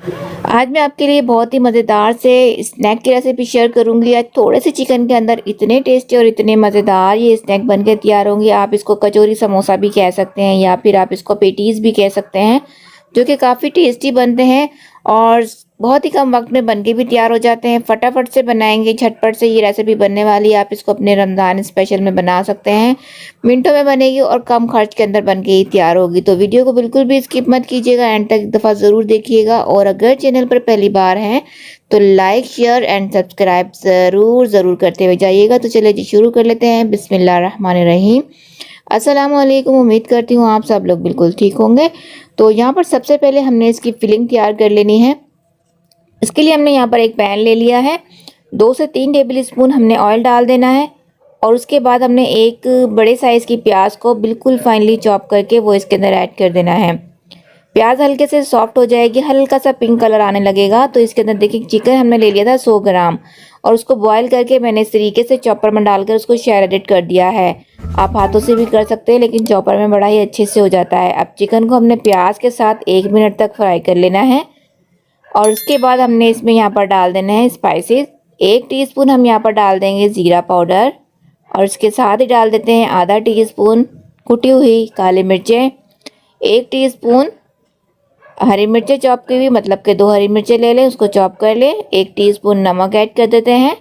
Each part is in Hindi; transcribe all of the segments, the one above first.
आज मैं आपके लिए बहुत ही मज़ेदार से स्नैक की रेसिपी शेयर करूंगी। आज थोड़े से चिकन के अंदर इतने टेस्टी और इतने मज़ेदार ये स्नैक बनकर तैयार होंगे। आप इसको कचौरी समोसा भी कह सकते हैं या फिर आप इसको पेटीज़ भी कह सकते हैं, जो कि काफ़ी टेस्टी बनते हैं और बहुत ही कम वक्त में बनके भी तैयार हो जाते हैं। फटाफट से बनाएंगे, झटपट से ये रेसिपी बनने वाली है। आप इसको अपने रमज़ान स्पेशल में बना सकते हैं। मिनटों में बनेगी और कम खर्च के अंदर बनके ही तैयार होगी। तो वीडियो को बिल्कुल भी स्किप मत कीजिएगा, एंड तक एक दफ़ा ज़रूर देखिएगा। और अगर चैनल पर पहली बार हैं तो लाइक, शेयर एंड सब्सक्राइब ज़रूर करते हुए जाइएगा। तो चलिए जी शुरू कर लेते हैं। बिस्मिल्लाहिर्रहमानिर्रहीम। अस्सलाम वालेकुम। उम्मीद करती हूँ आप सब लोग बिल्कुल ठीक होंगे। तो यहाँ पर सबसे पहले हमने इसकी फिलिंग तैयार कर लेनी है। इसके लिए हमने यहाँ पर एक पैन ले लिया है। 2 से 3 टेबल स्पून हमने ऑयल डाल देना है और उसके बाद हमने एक बड़े साइज़ की प्याज को बिल्कुल फाइनली चॉप करके वो इसके अंदर ऐड कर देना है। प्याज हल्के से सॉफ्ट हो जाएगी, हल्का सा पिंक कलर आने लगेगा तो इसके अंदर देखिए चिकन हमने ले लिया था 100 ग्राम और उसको बॉईल करके मैंने इस तरीके से चॉपर में डालकर उसको शैरेडेड कर दिया है। आप हाथों से भी कर सकते हैं लेकिन चॉपर में बड़ा ही अच्छे से हो जाता है। अब चिकन को हमने प्याज के साथ 1 मिनट तक फ्राई कर लेना है और उसके बाद हमने इसमें यहाँ पर डाल देना है स्पाइसेस। 1 टीस्पून हम यहाँ पर डाल देंगे ज़ीरा पाउडर और इसके साथ ही डाल देते हैं आधा टीस्पून कुटी हुई काली मिर्चें, 1 टीस्पून हरी मिर्चें चॉप की हुई, मतलब कि 2 हरी मिर्चें ले लें, उसको चॉप कर लें, 1 टीस्पून नमक ऐड कर देते हैं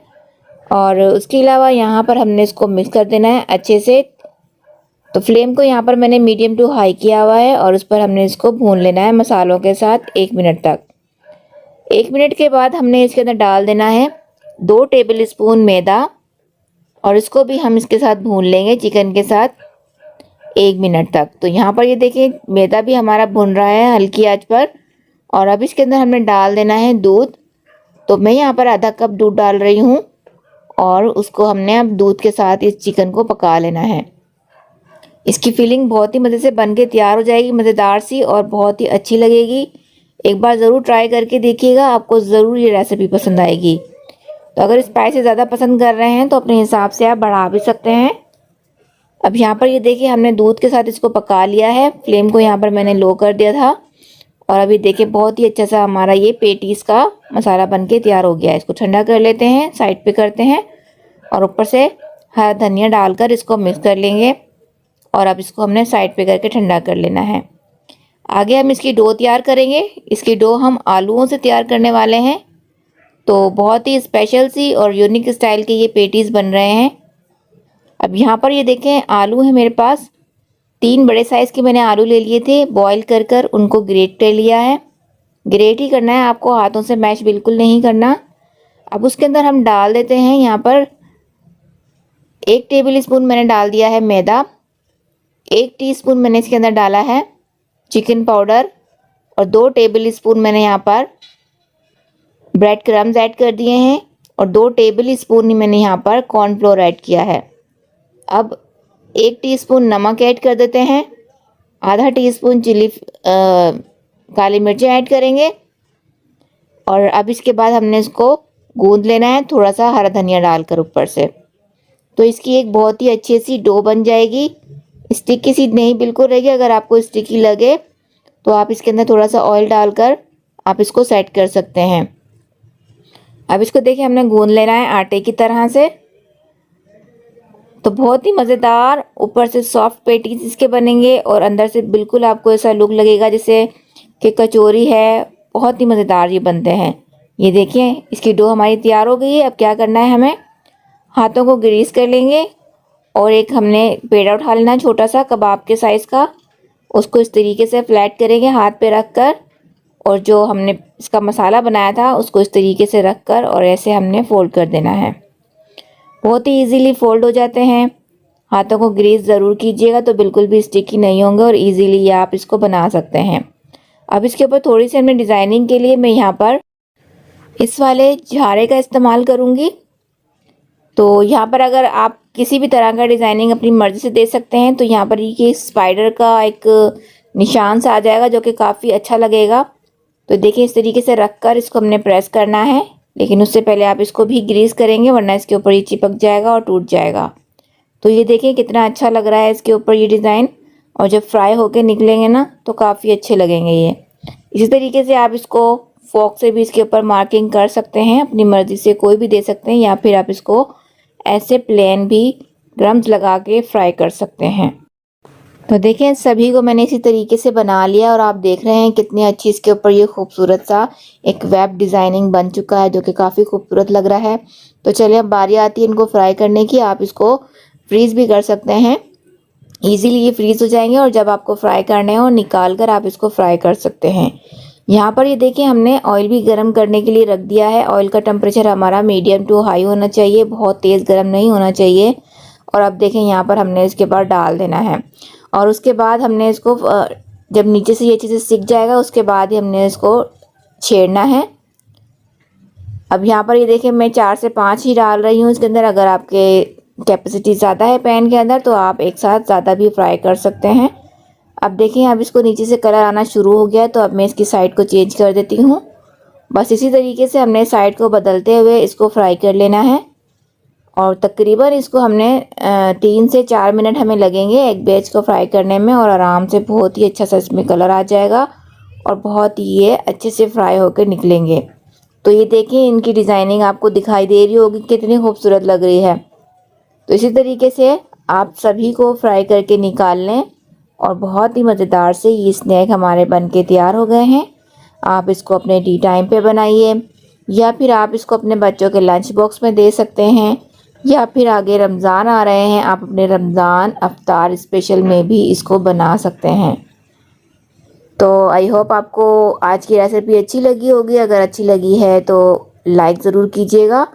और उसके अलावा यहाँ पर हमने इसको मिक्स कर देना है अच्छे से। तो फ्लेम को यहाँ पर मैंने मीडियम टू हाई किया हुआ है और उस पर हमने इसको भून लेना है मसालों के साथ 1 मिनट तक। 1 मिनट के बाद हमने इसके अंदर डाल देना है 2 टेबल स्पून मैदा और इसको भी हम इसके साथ भून लेंगे चिकन के साथ 1 मिनट तक। तो यहाँ पर ये देखिए मैदा भी हमारा भुन रहा है हल्की आंच पर। और अब इसके अंदर हमने डाल देना है दूध। तो मैं यहाँ पर आधा कप दूध डाल रही हूँ और उसको हमने अब दूध के साथ इस चिकन को पका लेना है। इसकी फीलिंग बहुत ही मज़े से बन के तैयार हो जाएगी, मज़ेदार सी और बहुत ही अच्छी लगेगी। एक बार ज़रूर ट्राई करके देखिएगा, आपको ज़रूर ये रेसिपी पसंद आएगी। तो अगर स्पाइसी ज़्यादा पसंद कर रहे हैं तो अपने हिसाब से आप बढ़ा भी सकते हैं। अब यहाँ पर ये देखिए हमने दूध के साथ इसको पका लिया है। फ्लेम को यहाँ पर मैंने लो कर दिया था और अभी देखिए बहुत ही अच्छा सा हमारा ये पेटीज का मसाला बन के तैयार हो गया है। इसको ठंडा कर लेते हैं, साइड पे करते हैं और ऊपर से हरा धनिया डालकर इसको मिक्स कर लेंगे और अब इसको हमने साइड पे करके ठंडा कर लेना है। आगे हम इसकी डो तैयार करेंगे। इसकी डो हम आलूओं से तैयार करने वाले हैं। तो बहुत ही स्पेशल सी और यूनिक स्टाइल के ये पेटीज बन रहे हैं। अब यहाँ पर ये देखें आलू है मेरे पास, 3 बड़े साइज़ के मैंने आलू ले लिए थे, बॉईल कर उनको ग्रेट कर लिया है। ग्रेट ही करना है आपको, हाथों से मैश बिल्कुल नहीं करना। अब उसके अंदर हम डाल देते हैं यहाँ पर 1 टेबल स्पून मैंने डाल दिया है मैदा, 1 टीस्पून मैंने इसके अंदर डाला है चिकन पाउडर और 2 टेबल स्पून मैंने यहाँ पर ब्रेड क्रम्स ऐड कर दिए हैं और 2 टेबल स्पून ही मैंने यहाँ पर कॉर्नफ्लोर ऐड किया है। अब 1 टीस्पून नमक ऐड कर देते हैं, आधा टीस्पून काली मिर्चें ऐड करेंगे और अब इसके बाद हमने इसको गूंद लेना है थोड़ा सा हरा धनिया डालकर ऊपर से। तो इसकी एक बहुत ही अच्छी सी डो बन जाएगी। स्टिकी सी नहीं बिल्कुल रहेगी। अगर आपको स्टिकी लगे तो आप इसके अंदर थोड़ा सा ऑयल डालकर आप इसको सेट कर सकते हैं। अब इसको देखिए हमने गूंद लेना है आटे की तरह से। तो बहुत ही मज़ेदार ऊपर से सॉफ्ट पेटीज इसके बनेंगे और अंदर से बिल्कुल आपको ऐसा लुक लगेगा जैसे कि कचौरी है। बहुत ही मज़ेदार ये बनते हैं। ये देखिए इसकी डो हमारी तैयार हो गई है। अब क्या करना है, हमें हाथों को ग्रीस कर लेंगे और एक हमने पेड़ा उठा लेना है छोटा सा कबाब के साइज़ का। उसको इस तरीके से फ्लैट करेंगे हाथ पे रख कर और जो हमने इसका मसाला बनाया था उसको इस तरीके से रख कर और ऐसे हमने फ़ोल्ड कर देना है। बहुत ही इजीली फ़ोल्ड हो जाते हैं। हाथों को ग्रीस ज़रूर कीजिएगा तो बिल्कुल भी स्टिकी नहीं होंगे और इजीली आप इसको बना सकते हैं। अब इसके ऊपर थोड़ी सी हमने डिज़ाइनिंग के लिए मैं यहाँ पर इस वाले झारे का इस्तेमाल करूँगी। तो यहाँ पर अगर आप किसी भी तरह का डिज़ाइनिंग अपनी मर्ज़ी से दे सकते हैं। तो यहाँ पर ये स्पाइडर का एक निशान सा आ जाएगा जो कि काफ़ी अच्छा लगेगा। तो देखिए इस तरीके से रख कर इसको हमने प्रेस करना है, लेकिन उससे पहले आप इसको भी ग्रीस करेंगे वरना इसके ऊपर ये चिपक जाएगा और टूट जाएगा। तो ये देखिए कितना अच्छा लग रहा है इसके ऊपर ये डिज़ाइन, और जब फ्राई होके निकलेंगे ना तो काफ़ी अच्छे लगेंगे ये। इसी तरीके से आप इसको फोक से भी इसके ऊपर मार्किंग कर सकते हैं, अपनी मर्ज़ी से कोई भी दे सकते हैं, या फिर आप इसको ऐसे प्लेन भी क्रम्स लगा के फ्राई कर सकते हैं। तो देखें सभी को मैंने इसी तरीके से बना लिया और आप देख रहे हैं कितनी अच्छी इसके ऊपर ये खूबसूरत सा एक वेब डिज़ाइनिंग बन चुका है, जो कि काफ़ी खूबसूरत लग रहा है। तो चलिए अब बारी आती है इनको फ्राई करने की। आप इसको फ्रीज़ भी कर सकते हैं, इजीली ये फ्रीज़ हो जाएंगे, और जब आपको फ्राई करने हो निकाल कर आप इसको फ्राई कर सकते हैं। यहाँ पर ये देखिए हमने ऑयल भी गर्म करने के लिए रख दिया है। ऑयल का टेम्परेचर हमारा मीडियम टू हाई होना चाहिए, बहुत तेज़ गर्म नहीं होना चाहिए। और अब देखें यहाँ पर हमने इसके बाद डाल देना है, और उसके बाद हमने इसको जब नीचे से ये चीज़ें सीख जाएगा उसके बाद ही हमने इसको छेड़ना है। अब यहाँ पर ये देखिए मैं 4 से 5 ही डाल रही हूँ इसके अंदर। अगर आपके कैपेसिटी ज़्यादा है पैन के अंदर तो आप एक साथ ज़्यादा भी फ्राई कर सकते हैं। अब देखिए अब इसको नीचे से कलर आना शुरू हो गया, तो अब मैं इसकी साइड को चेंज कर देती हूँ। बस इसी तरीके से हमने साइड को बदलते हुए इसको फ्राई कर लेना है, और तकरीबन इसको हमने 3 से 4 मिनट हमें लगेंगे एक बैच को फ्राई करने में, और आराम से बहुत ही अच्छा सा इसमें कलर आ जाएगा और बहुत ही ये अच्छे से फ्राई होकर निकलेंगे। तो ये देखिए इनकी डिज़ाइनिंग आपको दिखाई दे रही होगी कितनी खूबसूरत लग रही है। तो इसी तरीके से आप सभी को फ्राई करके निकाल लें, और बहुत ही मज़ेदार से ये स्नैक हमारे बन के तैयार हो गए हैं। आप इसको अपने टी टाइम पे बनाइए, या फिर आप इसको अपने बच्चों के लंच बॉक्स में दे सकते हैं, या फिर आगे रमज़ान आ रहे हैं आप अपने रमज़ान अफ्तार स्पेशल में भी इसको बना सकते हैं। तो आई होप आपको आज की रेसिपी अच्छी लगी होगी। अगर अच्छी लगी है तो लाइक ज़रूर कीजिएगा,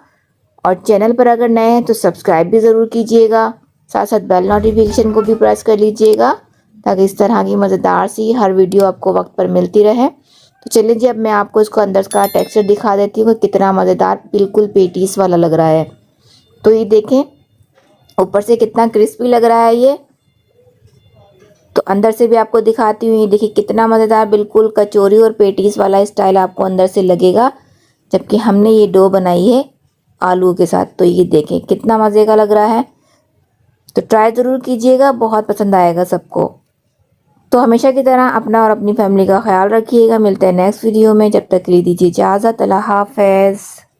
और चैनल पर अगर नए हैं तो सब्सक्राइब भी ज़रूर कीजिएगा। साथ साथ बेल नोटिफिकेशन को भी प्रेस कर लीजिएगा, ताकि इस तरह की मज़ेदार सी हर वीडियो आपको वक्त पर मिलती रहे। तो चलिए जी अब मैं आपको इसको अंदर का टेक्सचर दिखा देती हूँ, कितना मज़ेदार बिल्कुल पेटीज वाला लग रहा है। तो ये देखें ऊपर से कितना क्रिस्पी लग रहा है ये। तो अंदर से भी आपको दिखाती हूँ, ये देखिए कितना मज़ेदार बिल्कुल कचौरी और पेटीज वाला स्टाइल आपको अंदर से लगेगा, जबकि हमने ये डो बनाई है आलू के साथ। तो ये देखें कितना मज़े का लग रहा है। तो ट्राई ज़रूर कीजिएगा, बहुत पसंद आएगा सबको। तो हमेशा की तरह अपना और अपनी फैमिली का ख्याल रखिएगा। मिलते हैं नेक्स्ट वीडियो में, जब तक के लिए दीजिए इजाज़त। अल्लाह हाफ़िज़।